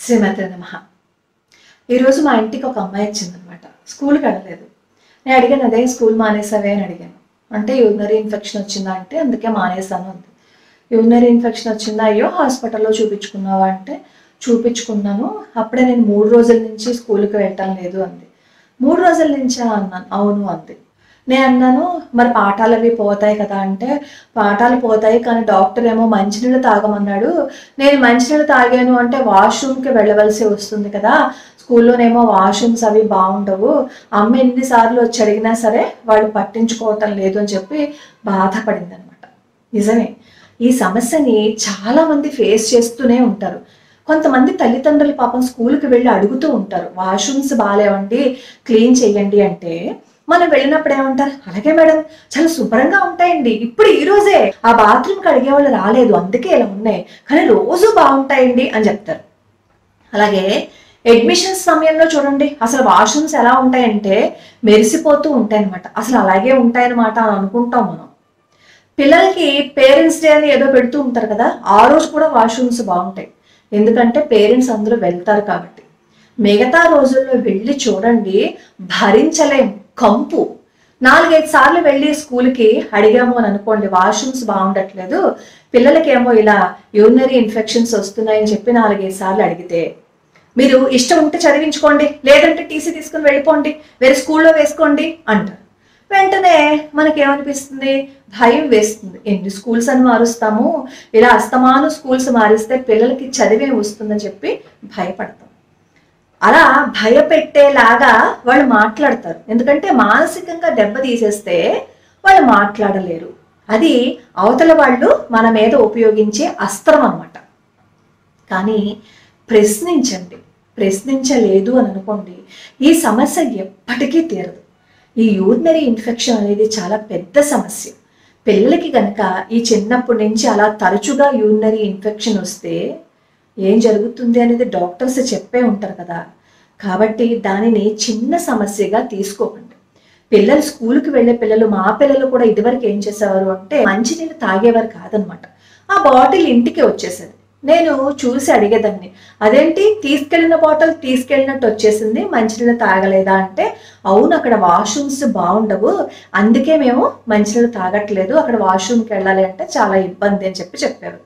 శ్రీమతి నమః. ఈరోజు మా ఇంటికి ఒక అమ్మాయి వచ్చిందనమాట. స్కూల్కి వెళ్ళలేదు. నేను అడిగాను, అదే స్కూల్ మానేసావే అని అడిగాను. అంటే యూరినరీ ఇన్ఫెక్షన్ వచ్చిందా అంటే అందుకే మానేసాను అంది. యూరినరీ ఇన్ఫెక్షన్ వచ్చిందా, అయ్యో హాస్పిటల్లో చూపించుకున్నావా అంటే చూపించుకున్నాను, అప్పుడే నేను 3 రోజుల నుంచి స్కూల్కి వెళ్ళటం లేదు అంది. 3 రోజుల నుంచా అన్నాను. అవును అంది. నేను అన్నాను, మరి పాఠాలు అవి పోతాయి కదా అంటే పాఠాలు పోతాయి కానీ డాక్టర్ ఏమో మంచినీళ్ళు తాగమన్నాడు. నేను మంచినీళ్ళు తాగాను అంటే వాష్రూమ్కి వెళ్ళవలసి వస్తుంది కదా, స్కూల్లోనేమో వాష్రూమ్స్ అవి బాగుండవు, అమ్మ ఎన్నిసార్లు వచ్చి అడిగినా సరే వాళ్ళు పట్టించుకోవటం లేదు అని చెప్పి బాధపడింది అనమాట. నిజమే, ఈ సమస్యని చాలామంది ఫేస్ చేస్తూనే ఉంటారు. కొంతమంది తల్లిదండ్రులు పాపం స్కూల్కి వెళ్ళి అడుగుతూ ఉంటారు, వాష్రూమ్స్ బాగాలేవండి క్లీన్ చేయండి అంటే మనం వెళ్ళినప్పుడు ఏమంటారు, అలాగే మేడం చాలా శుభ్రంగా ఉంటాయండి, ఇప్పుడు ఈ రోజే ఆ బాత్రూమ్కి అడిగే వాళ్ళు రాలేదు అందుకే ఇలా ఉన్నాయి, కానీ రోజు బాగుంటాయండి అని చెప్తారు. అలాగే అడ్మిషన్స్ సమయంలో చూడండి, అసలు వాష్రూమ్స్ ఎలా ఉంటాయంటే మెరిసిపోతూ ఉంటాయన్నమాట. అసలు అలాగే ఉంటాయన్నమాట అని అనుకుంటాం మనం. పిల్లలకి పేరెంట్స్ డే అని ఏదో పెడుతూ ఉంటారు కదా, ఆ రోజు కూడా వాష్రూమ్స్ బాగుంటాయి, ఎందుకంటే పేరెంట్స్ అందరూ వెళ్తారు కాబట్టి. మిగతా రోజుల్లో వెళ్ళి చూడండి, భరించలేం కంపు. 4-5 సార్లు వెళ్ళి స్కూల్కి అడిగాము అని అనుకోండి, వాష్రూమ్స్ బాగుండట్లేదు, పిల్లలకేమో ఇలా యూరినరీ ఇన్ఫెక్షన్స్ వస్తున్నాయని చెప్పి 4-5 సార్లు అడిగితే, మీరు ఇష్టం ఉంటే చదివించుకోండి, లేదంటే టీసీ తీసుకుని వెళ్ళిపోండి, వేరే స్కూల్లో వేసుకోండి అంటారు. వెంటనే మనకేమనిపిస్తుంది, భయం వేస్తుంది. ఎన్ని స్కూల్స్ అని మారుస్తాము, ఇలా అస్తమాను స్కూల్స్ మారిస్తే పిల్లలకి చదివే వస్తుందని చెప్పి భయపడతాం. అలా భయపెట్టేలాగా వాళ్ళు మాట్లాడతారు, ఎందుకంటే మానసికంగా దెబ్బ తీసేస్తే వాళ్ళు మాట్లాడలేరు. అది అవతల వాళ్ళు మన మీద ఉపయోగించే అస్త్రం అన్నమాట. కానీ ప్రశ్నించండి, ప్రశ్నించలేదు అని అనుకోండి, ఈ సమస్య ఎప్పటికీ తీరదు. ఈ యూరినరీ ఇన్ఫెక్షన్ అనేది చాలా పెద్ద సమస్య. పిల్లలకి కనుక ఈ చిన్నప్పటి నుంచి అలా తరచుగా యూరినరీ ఇన్ఫెక్షన్ వస్తే ఏం జరుగుతుంది అనేది డాక్టర్స్ చెప్పే ఉంటారు కదా. కాబట్టి దానిని చిన్న సమస్యగా తీసుకోకండి. పిల్లలు స్కూల్కి వెళ్ళే పిల్లలు, మా పిల్లలు కూడా ఇదివరకు ఏం చేసేవారు అంటే మంచినీళ్ళు తాగేవారు కాదనమాట. ఆ బాటిల్ ఇంటికి వచ్చేసేది. నేను చూసి అడిగేదాన్ని, అదేంటి తీసుకెళ్ళిన బాటిల్ తీసుకెళ్ళినట్టు వచ్చేసింది, మంచినీళ్ళు తాగలేదా అంటే, అవును అక్కడ వాష్రూమ్స్ బాగుండవు అందుకే మేము మంచినీళ్ళు తాగట్లేదు, అక్కడ వాష్రూమ్కి వెళ్ళాలి అంటే చాలా ఇబ్బంది అని చెప్పారు.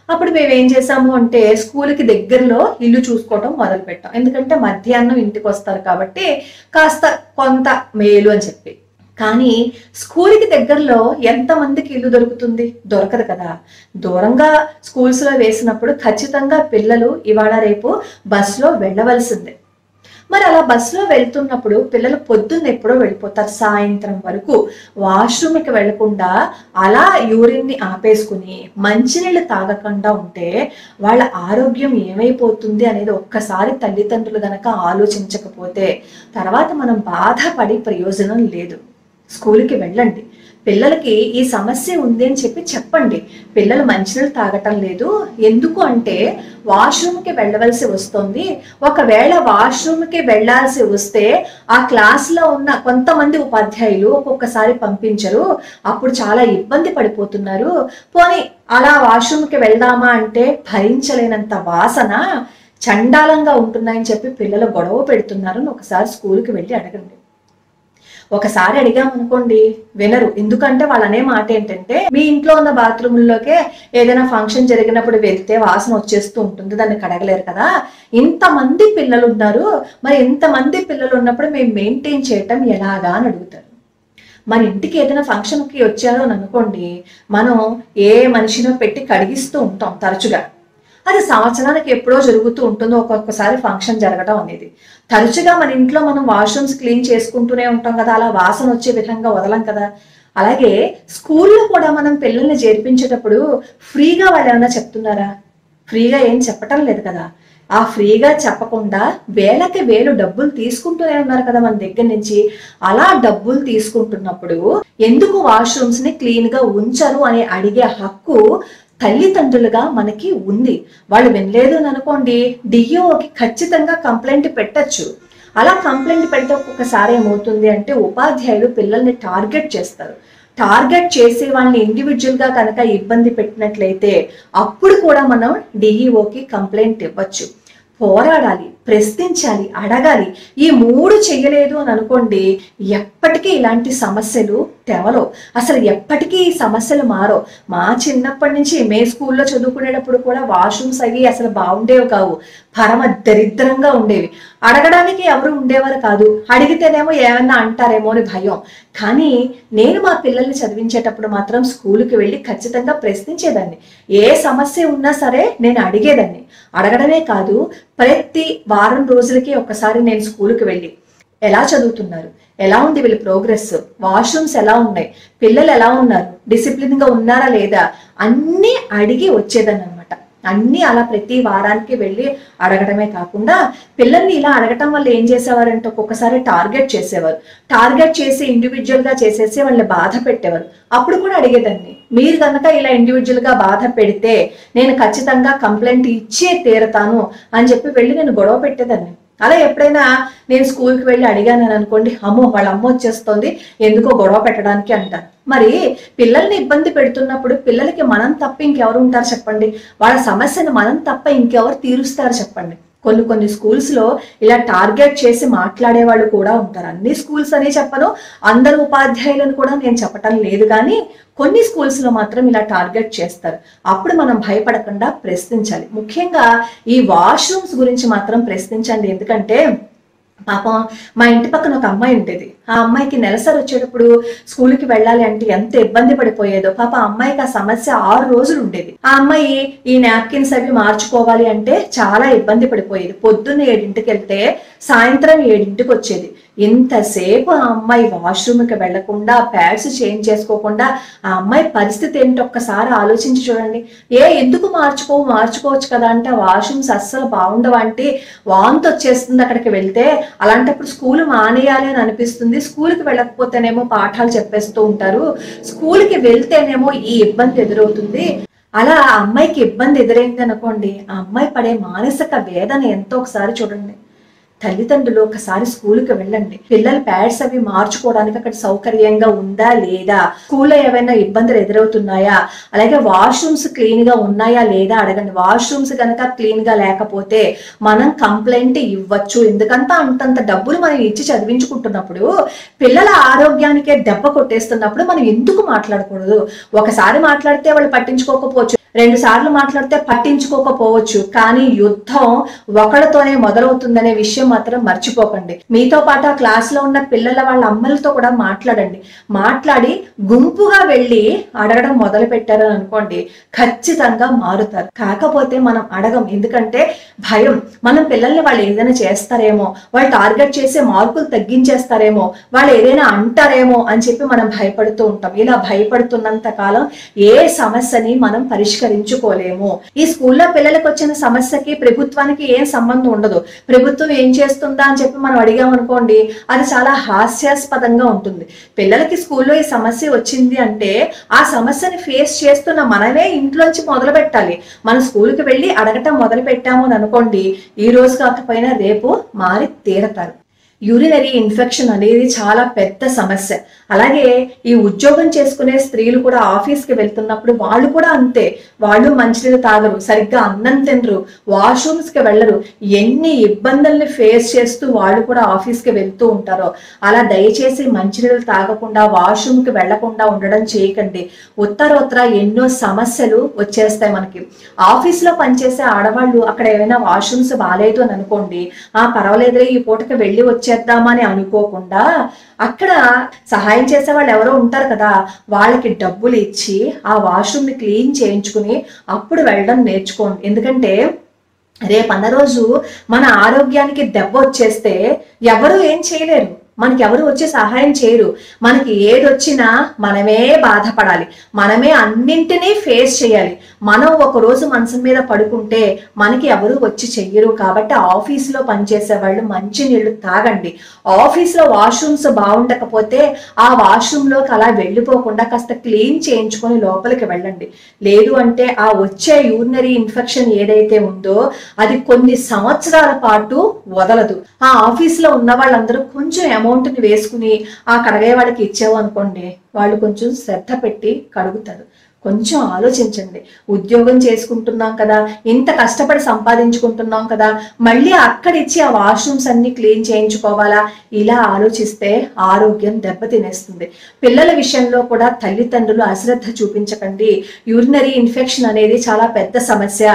అప్పుడు మేము ఏం చేసాము అంటే స్కూల్కి దగ్గరలో ఇల్లు చూసుకోవటం మొదలు పెట్టాం, ఎందుకంటే మధ్యాహ్నం ఇంటికి వస్తారు కాబట్టి కాస్త కొంత మేలు అని చెప్పి. కానీ స్కూల్కి దగ్గరలో ఎంతమందికి ఇల్లు దొరుకుతుంది, దొరకదు కదా. దూరంగా స్కూల్స్లో వేసినప్పుడు ఖచ్చితంగా పిల్లలు ఇవాళ రేపు బస్సులో వెళ్ళవలసిందే. మరి అలా బస్సులో వెళ్తున్నప్పుడు పిల్లలు పొద్దున్న ఎప్పుడో వెళ్ళిపోతారు, సాయంత్రం వరకు వాష్రూమ్కి వెళ్లకుండా అలా యూరిన్ని ఆపేసుకుని మంచినీళ్ళు తాగకుండా ఉంటే వాళ్ళ ఆరోగ్యం ఏమైపోతుంది అనేది ఒక్కసారి తల్లిదండ్రులు గనక ఆలోచించకపోతే తర్వాత మనం బాధపడి ప్రయోజనం లేదు. స్కూల్కి వెళ్ళండి, పిల్లలకి ఈ సమస్య ఉంది అని చెప్పండి, పిల్లలు మంచినీళ్ళు తాగటం లేదు, ఎందుకు అంటే వాష్రూమ్కి వెళ్ళవలసి వస్తుంది, ఒకవేళ వాష్రూమ్కి వెళ్ళాల్సి వస్తే ఆ క్లాస్లో ఉన్న కొంతమంది ఉపాధ్యాయులు ఒక్కొక్కసారి పంపించరు, అప్పుడు చాలా ఇబ్బంది పడిపోతున్నారు, పోనీ అలా వాష్రూమ్కి వెళ్దామా అంటే భరించలేనంత వాసన చండాలంగా ఉంటున్నాయని చెప్పి పిల్లలు గొడవ పెడుతున్నారు అని ఒకసారి స్కూల్కి వెళ్ళి అడగండి. ఒకసారి అడిగామనుకోండి వినరు, ఎందుకంటే వాళ్ళనే మాట ఏంటంటే మీ ఇంట్లో ఉన్న బాత్రూముల్లోకే ఏదైనా ఫంక్షన్ జరిగినప్పుడు వెళ్తే వాసన వచ్చేస్తూ ఉంటుంది, దాన్ని కడగలేరు కదా, ఇంతమంది పిల్లలు ఉన్నారు, మరి ఇంతమంది పిల్లలు ఉన్నప్పుడు మేము మెయింటైన్ చేయటం ఎలాగా అని అడుగుతారు. మన ఇంటికి ఏదైనా ఫంక్షన్కి వచ్చారు అని అనుకోండి, మనం ఏ మనిషినో పెట్టి కడిగిస్తూ ఉంటాం తరచుగా, అది సంవత్సరానికి ఎప్పుడో జరుగుతూ ఉంటుంది, ఒక్కొక్కసారి ఫంక్షన్ జరగడం అనేది. తరచుగా మన ఇంట్లో మనం వాష్రూమ్స్ క్లీన్ చేసుకుంటూనే ఉంటాం కదా, అలా వాసన వచ్చే విధంగా వదలం కదా. అలాగే స్కూల్లో కూడా మనం పిల్లల్ని చేర్పించేటప్పుడు ఫ్రీగా వాళ్ళు ఏమైనా చెప్తున్నారా, ఫ్రీగా ఏం చెప్పటం లేదు కదా. ఆ ఫ్రీగా చెప్పకుండా వేలకి వేలు డబ్బులు తీసుకుంటూనే ఉన్నారు కదా మన దగ్గర నుంచి. అలా డబ్బులు తీసుకుంటున్నప్పుడు ఎందుకు వాష్రూమ్స్ ని క్లీన్ గా ఉంచరు అని అడిగే హక్కు తల్లిదండ్రులుగా మనకి ఉంది. వాళ్ళు వినలేదు అని అనుకోండి, డిఈఓకి ఖచ్చితంగా కంప్లైంట్ పెట్టచ్చు. అలా కంప్లైంట్ పెడితే ఒక్కొక్కసారి ఏమవుతుంది అంటే ఉపాధ్యాయులు పిల్లల్ని టార్గెట్ చేస్తారు. టార్గెట్ చేసి వాళ్ళని ఇండివిజువల్ గా కనుక ఇబ్బంది పెట్టినట్లయితే అప్పుడు కూడా మనం డిఈఓకి కంప్లైంట్ ఇవ్వచ్చు. పోరాడాలి, ప్రశ్నించాలి, అడగాలి. ఈ 3 చెయ్యలేదు అని అనుకోండి, ఎప్పటికీ ఇలాంటి సమస్యలు తెవలో. అసలు ఎప్పటికీ ఈ సమస్యలు మారో. మా చిన్నప్పటి నుంచి మేము స్కూల్లో చదువుకునేటప్పుడు కూడా వాష్రూమ్స్ అవి అసలు బాగుండేవి కావు, పరమ దరిద్రంగా ఉండేవి. అడగడానికి ఎవరు ఉండేవారు కాదు, అడిగితేనేమో ఏమన్నా అంటారేమో అని భయం. కానీ నేను మా పిల్లల్ని చదివించేటప్పుడు మాత్రం స్కూల్కి వెళ్ళి ఖచ్చితంగా ప్రశ్నించేదాన్ని. ఏ సమస్య ఉన్నా సరే నేను అడిగేదాన్ని. అడగడమే కాదు, ప్రతి వారం రోజులకి ఒకసారి నేను స్కూల్కి వెళ్ళి ఎలా చదువుతున్నారు, ఎలా ఉంది వీళ్ళ ప్రోగ్రెస్, వాష్రూమ్స్ ఎలా ఉన్నాయి, పిల్లలు ఎలా ఉన్నారు, డిసిప్లిన్ గా ఉన్నారా లేదా అన్నీ అడిగి వచ్చేదాన్ని అనమాట. అన్నీ అలా ప్రతి వారానికి వెళ్ళి అడగడమే కాకుండా పిల్లల్ని ఇలా అడగటం వల్ల ఏం చేసేవారంటే ఒక్కొక్కసారి టార్గెట్ చేసేవారు. టార్గెట్ చేసి ఇండివిజువల్ గా చేసేసి వాళ్ళని బాధ పెట్టేవారు. అప్పుడు కూడా అడిగేదాన్ని, మీరు కనుక ఇలా ఇండివిజువల్ గా బాధ పెడితే నేను ఖచ్చితంగా కంప్లైంట్ ఇచ్చే తీరతాను అని చెప్పి వెళ్ళి నేను గొడవ పెట్టేదాన్ని. అలా ఎప్పుడైనా నేను స్కూల్కి వెళ్ళి అడిగాను అనుకోండి, అమ్మో వాళ్ళ అమ్మ వచ్చేస్తుంది ఎందుకో గొడవ పెట్టడానికి అంటారు. మరి పిల్లల్ని ఇబ్బంది పెడుతున్నప్పుడు పిల్లలకి మనం తప్ప ఇంకెవరు ఉంటారు చెప్పండి? వాళ్ళ సమస్యను మనం తప్ప ఇంకెవరు తీరుస్తారు చెప్పండి? కొన్ని స్కూల్స్ లో ఇలా టార్గెట్ చేసి మాట్లాడే వాళ్ళు కూడా ఉంటారు. అన్ని స్కూల్స్ అని చెప్పను, అందరు ఉపాధ్యాయులను కూడా నేను చెప్పటం లేదు, కానీ కొన్ని స్కూల్స్ లో మాత్రం ఇలా టార్గెట్ చేస్తారు. అప్పుడు మనం భయపడకుండా ప్రశ్నించాలి. ముఖ్యంగా ఈ వాష్రూమ్స్ గురించి మాత్రం ప్రశ్నించండి. ఎందుకంటే పాపం మా ఇంటి పక్కన ఒక అమ్మాయి ఉండేది. ఆ అమ్మాయికి నెలసరి వచ్చేటప్పుడు స్కూల్కి వెళ్ళాలి అంటే ఎంత ఇబ్బంది పడిపోయేదో. పాప అమ్మాయికి ఆ సమస్య 6 రోజులు ఉండేది. ఆ అమ్మాయి ఈ నాప్కిన్స్ అవి మార్చుకోవాలి అంటే చాలా ఇబ్బంది పడిపోయేది. పొద్దున్న 7ంటికి వెళ్తే సాయంత్రం 7ంటికి వచ్చేది. ఇంతసేపు ఆ అమ్మాయి వాష్రూమ్కి వెళ్లకుండా, ప్యాడ్స్ చేంజ్ చేసుకోకుండా, ఆ అమ్మాయి పరిస్థితి ఏంటి ఒక్కసారి ఆలోచించి చూడండి. ఎందుకు మార్చుకోవచ్చు కదా అంటే, వాష్రూమ్స్ అస్సలు బాగుండవంటే, వాంతి వచ్చేస్తుంది అక్కడికి వెళ్తే, అలాంటప్పుడు స్కూల్ మానేయాలి అని అనిపిస్తుంది. స్కూల్కి వెళ్ళకపోతేనేమో పాఠాలు చెప్పేస్తూ ఉంటారు, స్కూల్కి వెళ్తేనేమో ఈ ఇబ్బంది ఎదురవుతుంది. అలా ఆ అమ్మాయికి ఇబ్బంది ఎదురైంది అనుకోండి, ఆ అమ్మాయి పడే మానసిక వేదన ఎంతో ఒకసారి చూడండి. తల్లిదండ్రులు ఒకసారి స్కూల్కి వెళ్ళండి. పిల్లలు ప్యాడ్స్ అవి మార్చుకోవడానికి అక్కడ సౌకర్యంగా ఉందా లేదా, స్కూల్లో ఏమైనా ఇబ్బందులు ఎదురవుతున్నాయా, అలాగే వాష్రూమ్స్ క్లీన్ గా ఉన్నాయా లేదా అడగండి. వాష్రూమ్స్ కనుక క్లీన్ గా లేకపోతే మనం కంప్లైంట్ ఇవ్వచ్చు. ఎందుకంటే అంతంత డబ్బులు మనం ఇచ్చి చదివించుకుంటున్నప్పుడు పిల్లల ఆరోగ్యానికే దెబ్బ కొట్టేస్తున్నప్పుడు మనం ఎందుకు మాట్లాడకూడదు? ఒకసారి మాట్లాడితే వాళ్ళు పట్టించుకోకపోవచ్చు, 2 సార్లు మాట్లాడితే పట్టించుకోకపోవచ్చు, కానీ యుద్ధం ఒకళ్ళతోనే మొదలవుతుందనే విషయం మాత్రం మర్చిపోకండి. మీతో పాటు ఆ క్లాస్ లో ఉన్న పిల్లల వాళ్ళ అమ్మలతో కూడా మాట్లాడండి. మాట్లాడి గుంపుగా వెళ్ళి అడగడం మొదలు పెట్టారని అనుకోండి, ఖచ్చితంగా మారుతారు. కాకపోతే మనం అడగం, ఎందుకంటే భయం. మనం పిల్లల్ని వాళ్ళు ఏదైనా చేస్తారేమో, వాళ్ళు టార్గెట్ చేసే మార్కులు తగ్గించేస్తారేమో, వాళ్ళు ఏదైనా అంటారేమో అని చెప్పి మనం భయపడుతూ ఉంటాం. ఇలా భయపడుతున్నంత కాలం ఏ సమస్యని మనం పరిష్కరించుకోలేము. ఈ స్కూల్లో పిల్లలకు వచ్చిన సమస్యకి ప్రభుత్వానికి ఏం సంబంధం ఉండదు. ప్రభుత్వం ఏం చేస్తుందా అని చెప్పి మనం అడిగామనుకోండి, అది చాలా హాస్యాస్పదంగా ఉంటుంది. పిల్లలకి స్కూల్లో ఈ సమస్య వచ్చింది అంటే ఆ సమస్యని ఫేస్ చేస్తున్న మనమే ఇంట్లోంచి మొదలు పెట్టాలి. మనం స్కూల్కి వెళ్ళి అడగటం మొదలు పెట్టాము అని అనుకోండి, ఈ రోజు కాకపోయినా రేపు మారి తీరతారు. యూరినరీ ఇన్ఫెక్షన్ అనేది చాలా పెద్ద సమస్య. అలాగే ఈ ఉద్యోగం చేసుకునే స్త్రీలు కూడా ఆఫీస్కి వెళ్తున్నప్పుడు వాళ్ళు కూడా అంతే. వాళ్ళు మంచినీళ్ళు తాగరు, సరిగ్గా అన్నం తినరు, వాష్రూమ్స్కి వెళ్ళరు. ఎన్ని ఇబ్బందుల్ని ఫేస్ చేస్తూ వాళ్ళు కూడా ఆఫీస్కి వెళ్తూ ఉంటారో. అలా దయచేసి మంచినీళ్ళు తాగకుండా, వాష్రూమ్కి వెళ్లకుండా ఉండడం చేయకండి. ఉత్తరోత్తర ఎన్నో సమస్యలు వచ్చేస్తాయి మనకి. ఆఫీస్లో పనిచేసే ఆడవాళ్ళు అక్కడ ఏమైనా వాష్రూమ్స్ బాగాలేదు అని అనుకోండి, పర్వాలేదులే ఈ పూటకి వెళ్ళి చేద్దామని అనుకోకుండా, అక్కడ సహాయం చేసే వాళ్ళు ఎవరో ఉంటారు కదా, వాళ్ళకి డబ్బులు ఇచ్చి ఆ వాష్రూమ్ ని క్లీన్ చేయించుకుని అప్పుడు వెళ్ళడం నేర్చుకోండి. ఎందుకంటే రేపన్న రోజు మన ఆరోగ్యానికి దెబ్బ వచ్చేస్తే ఎవరు ఏం చేయలేరు, మనకి ఎవరు వచ్చి సహాయం చేయరు. మనకి ఏదొచ్చినా మనమే బాధపడాలి, మనమే అన్నింటినీ ఫేస్ చేయాలి. మనం ఒక రోజు మనసు మీద పడుకుంటే మనకి ఎవరు వచ్చి చెయ్యరు. కాబట్టి ఆఫీస్లో పనిచేసే వాళ్ళు మంచి నీళ్లు తాగండి. ఆఫీస్లో వాష్రూమ్స్ బాగుండకపోతే ఆ వాష్రూమ్లోకి అలా వెళ్ళిపోకుండా కాస్త క్లీన్ చేయించుకొని లోపలికి వెళ్ళండి. లేదు అంటే ఆ వచ్చే యూరినరీ ఇన్ఫెక్షన్ ఏదైతే ఉందో అది కొన్ని సంవత్సరాల పాటు వదలదు. ఆ ఆఫీస్లో ఉన్న వాళ్ళందరూ కొంచెం అమౌంట్ ని వేసుకుని ఆ కడగే వాళ్ళకి ఇచ్చావు అనుకోండి, వాళ్ళు కొంచెం శ్రద్ధ పెట్టి కడుగుతారు. కొంచెం ఆలోచించండి. ఉద్యోగం చేసుకుంటున్నాం కదా, ఇంత కష్టపడి సంపాదించుకుంటున్నాం కదా, మళ్ళీ అక్కడిచ్చి ఆ వాష్రూమ్స్ అన్ని క్లీన్ చేయించుకోవాలా? ఇలా ఆలోచిస్తే ఆరోగ్యం దెబ్బతినేస్తుంది. పిల్లల విషయంలో కూడా తల్లిదండ్రులు అశ్రద్ధ చూపించకండి. యూరినరీ ఇన్ఫెక్షన్ అనేది చాలా పెద్ద సమస్య.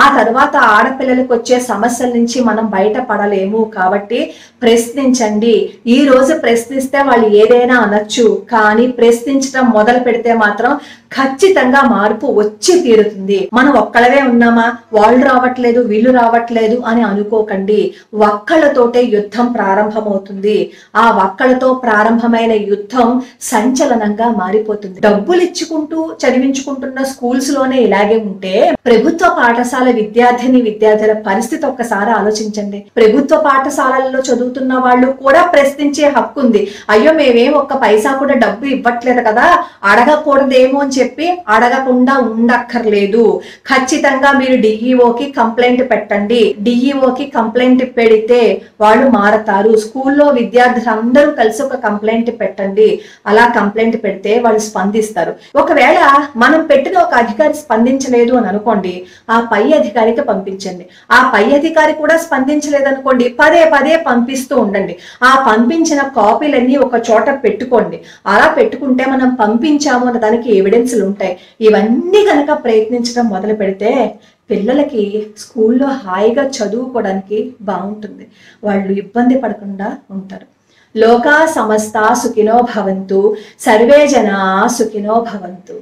ఆ తర్వాత ఆడపిల్లలకు వచ్చే సమస్యల నుంచి మనం బయటపడలేము. కాబట్టి ప్రశ్నించండి. ఈ రోజు ప్రశ్నిస్తే వాళ్ళు ఏదైనా అనొచ్చు, కానీ ప్రశ్నించడం మొదలు పెడితే మాత్రం ఖచ్చితంగా మార్పు వచ్చి తీరుతుంది. మనం ఒక్కళ్ళవే ఉన్నామా, వాళ్ళు రావట్లేదు వీళ్ళు రావట్లేదు అని అనుకోకండి. ఒక్కళ్ళతోటే యుద్ధం ప్రారంభమవుతుంది. ఆ ఒక్కళ్ళతో ప్రారంభమైన యుద్ధం సంచలనంగా మారిపోతుంది. డబ్బులు ఇచ్చుకుంటూ చదివించుకుంటున్న స్కూల్స్ లోనే ఇలాగే ఉంటే ప్రభుత్వ పాఠశాల విద్యార్థుల పరిస్థితి ఒక్కసారి ఆలోచించండి. ప్రభుత్వ పాఠశాలల్లో చదువుతున్న వాళ్ళు కూడా ప్రశ్నించే హక్కు ఉంది. అయ్యో మేమేం ఒక్క పైసా కూడా డబ్బు ఇవ్వట్లేదు కదా, అడగకూడదేమో అని చెప్పి అడగకుండా ఉండక్కర్లేదు. ఖచ్చితంగా మీరు డిఈఓకి కంప్లైంట్ పెట్టండి. డిఈఓకి కంప్లైంట్ పెడితే వాళ్ళు మారతారు. స్కూల్లో విద్యార్థులందరూ కలిసి ఒక కంప్లైంట్ పెట్టండి. అలా కంప్లైంట్ పెడితే వాళ్ళు స్పందిస్తారు. ఒకవేళ మనం పెట్టిన ఒక అధికారి స్పందించలేదు అని అనుకోండి, ఆ పై అధికారికి పంపించండి. ఆ పై అధికారి కూడా స్పందించలేదనుకోండి, పదే పదే పంపిస్తూ ఉండండి. ఆ పంపించిన కాపీలన్నీ ఒక చోట పెట్టుకోండి. అలా పెట్టుకుంటే మనం పంపించాము అన్న దానికి ఎవిడెన్స్లు ఉంటాయి. ఇవన్నీ కనుక ప్రయత్నించడం మొదలు పెడితే పిల్లలకి స్కూల్లో హాయిగా చదువుకోవడానికి బాగుంటుంది. వాళ్ళు ఇబ్బంది పడకుండా ఉంటారు. లోకా సమస్త సుఖినో భవంతు, సర్వే జనా సుఖినో భవంతు.